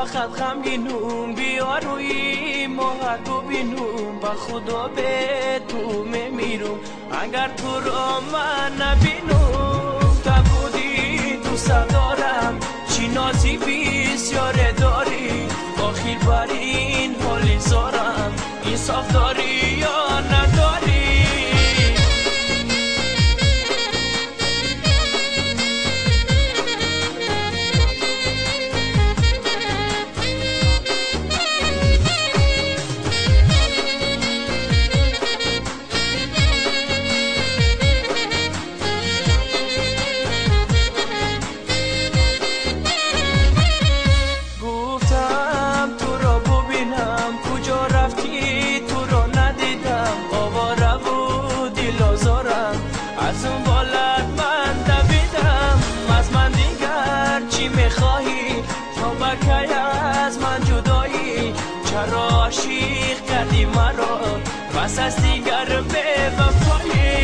فقط غمگینم بیا روی ماهرگو بینم با خدا به تو میمیرم اگر تو را من نبینم تا بودی دوست دارم چی نازی بسیار داری آخر بر این حالی زارم انصاف داری یا نداری از اون بالت من دویدم از من دیگر چی میخواهی تا بکی از من جدایی چرا عاشق کردی مرا بس از دیگر به وفایی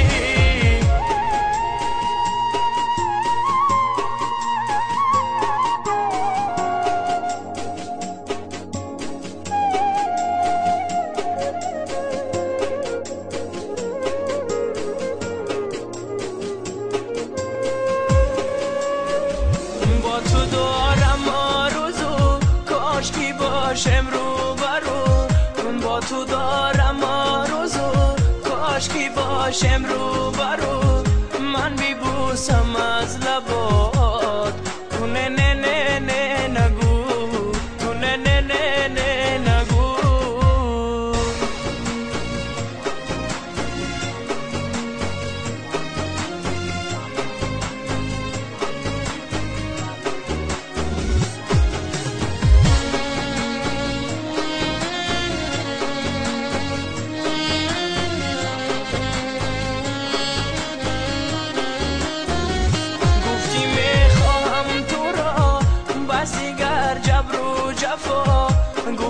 تو دارم آرزو کاشکی باشم رو برو با تو دارم آرزو کاشکی باشم رو برو من بیبوسم از لبات تو نه نه نه نه نگو تو نه نه نه نه نگو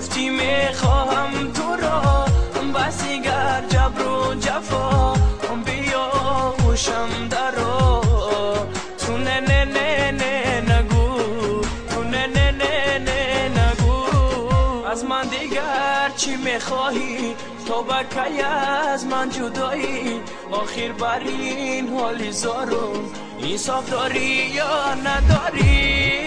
گفتی میخواهم تو را بس دیگر جبر و جفا بیا هوشم درا تو نه نه نه نه نگو تو نه نه نه نه نگو از من دیگر چی میخواهی تا بکی از من جدایی آخر بر این حالی زارم انصاف داری یا نداری